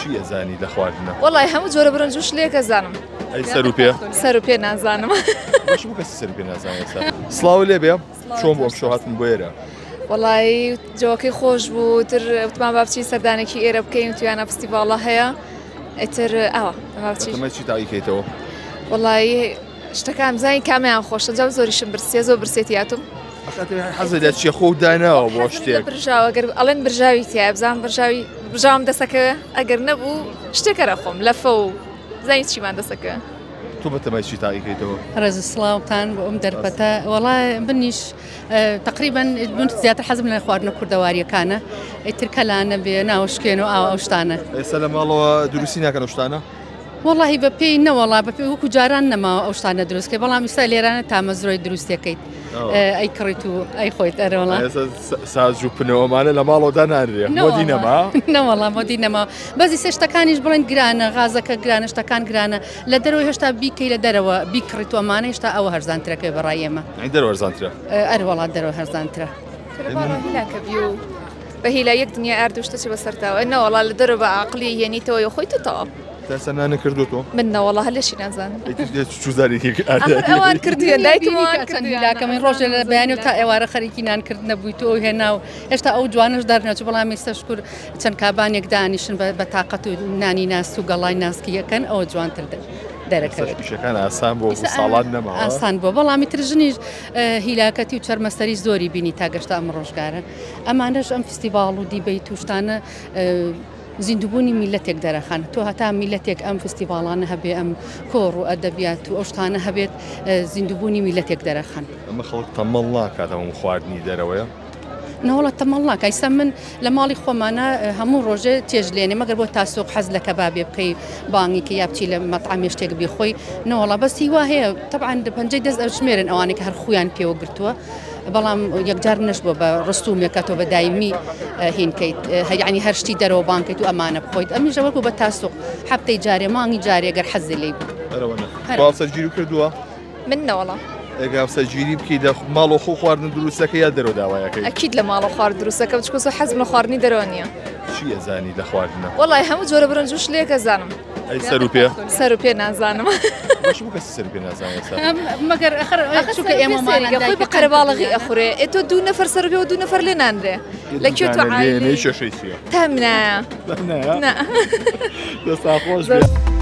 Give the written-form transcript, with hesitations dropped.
چی ئەزانی لە خواردنە؟ وەڵی هەموو جۆرە برنجوش لێک ئەزانم. ئەی سەر و پێ؟ سەر و پێ نازانم. باش بوو کەسی سەر و پێ نازانێت. سڵاو لێ بێ چۆن بۆ ئەم شۆ هاتن بۆ ئێرە؟ وەڵی جۆکەی خۆش بوو تر وتمان با بچین سەردانێکی ئێرە بکەین تویانە فستیڤاڵە هەیە ئیتر ئەوە تەمە چی تاقیکەیتەوە؟ وەڵی شتەکان زانی کامیان خۆشە جا زۆریشم برسیە زۆر برسێتی هاتووم. حەزت لە چیە خۆ داناوە بۆ شتێک؟ برژاوە ئەگەر ئەڵێن برژاوی تایە بزانم برژاوم دەسەکەوێ ئەگەر نەبوو شتێکەرە خۆم لەفە و زانی چیمان دەسەکە. تۆ بە تەمای چی تاقیکەیتەوە؟ ڕێز سڵاوتان بۆ ئەم دەربەتە وەڵای منیش تقریبا زیاتر حەزم لە خواردنە کوردەواریەکانە ئیتر کەلانە بێ ناوشکێن و ئاو ئەو شتانە. ئێستا لە ماڵەوە دروستی ناکەن ئەو شتانە؟ وەڵی بە پێی نەوەڵا بە پێی وەکو جاران نەماوە ئەو شتانە دروستکە بەڵام ئێستا لێرانە تامەزرۆی دروستەکەیت ئەی کڕیت و ئەی خۆیت ئەرەوەڵا ساز و پنەوەمانە لە ماڵەوەدا نانرێ مۆدی نەما؟ نەوەڵا مۆدی نەما بەزی سێ شتەکانیش بڵێن گرانە غازەکە گرانە شتەکان گرانە لە دەرەوەی هێشتا بیکەی لە دەرەوە بیکڕیت وەمانە هێشتا ئەوە هەرزانترەکەی بەڕای ئێمە دەرەوە هەرزانترە؟ ئەروەڵات دەرەوە هەرزانترە. بە هیلا یەک دنیا ئاردوشتە چی بەسەرتاوە نەوەڵا لە دەرەوە بە عقلی هێنیتەوە و خۆیت تەواو. تاسە نانە کردوتۆ؟ من نەوەڵا هەلەشی نازانم. چوزارێکی ئەوان کردووە دایکملاکەمەی ڕۆژە لە بەیانی و تا ئێوارە خەریکی نانکرد نەبوویت و هێنا و هێشتا ئەو جوانش دەرنەچوو بەڵام ئێستا شکر چەند کابانێک دانیشن بە تااقەت و نانی ناست و گەڵای ناسکی یەکەن ئەوە جوانتر دەرەکەوێت. پیشەکان ئاسان بۆ ساڵات نەما ئاسان بۆ بەڵامی ترژنیش هیلاکەتی و چەرمەسەری زۆری بینی تا گەشتا ئەم ڕۆژگارە ئەمانەش ئەم فستیڤاڵ و دیبەی توشتانە زیندوبوونی میلەتێک دەرەخان تۆ هەتا میلەتێک ئەم فستیڤاڵانە هەبێ ئەم کۆڕ و ئەدەبیات و ئەو شتانە هەبێت زیندوبوونی میلەتێک دەرەخان. ئەمە خەڵک تەمەڵ ناکاتەوە خواردنی دەرەوەیە؟ نەوەڵە تەمەڵ ناکە ئیستا من لە ماڵی خۆمانە هەموو ڕۆژێ تێژلێنێ مەگەر بۆ تاسۆق حەز لە کەبابێ بکەی بانگی کە یا بچی لە مەطعامی شتێک بیخۆی نەوەڵە بەستی وا هەیە طبعاً پەنجەی دەست ئەو ژمێرن ئەوانێک هەر خۆیان پێوە گرتووە بەڵام یەکجار نەش بۆ بە ڕستومێکەوە بە دایمی هینکەیت هەیعنی هەر شتی دەرەوە بانکەیت و ئەمانە بخۆیت ئەمیژە وەکو بە تاسۆق هەفتەی جارێ مانگی جارێگەر حەزی لێ باوسەرگیری کردووە؟ من نەوەڵە ئەگە سەرگیری بکەیت لە ماڵ و خۆ خواردن دروستەکە یا دەرەوە داوایەکەی؟ ئەکید لە ماڵە خوارد دروستەکە بچکۆ حەزم لە خواردنی دەرەوە نییە. چی ئەزانی لە خواردنە؟ وەڵی هەموو جۆرە برنجوش لێک ئەزانم. ئەی سەر و پێ؟ سەر و پێ نازانم. باش بوو کەسی سەر و پێ نازانێت مەگەر خۆی ئێمەخۆی بە قەرەباڵغی ئەخورێ ئێ تۆ دوو نەفەر سەر پێ و دوو نەفەر لێ نانرێ لەکوێ تۆ عالی شەشەی چییە؟ تەمنایە؟ دەستا خۆش بێ.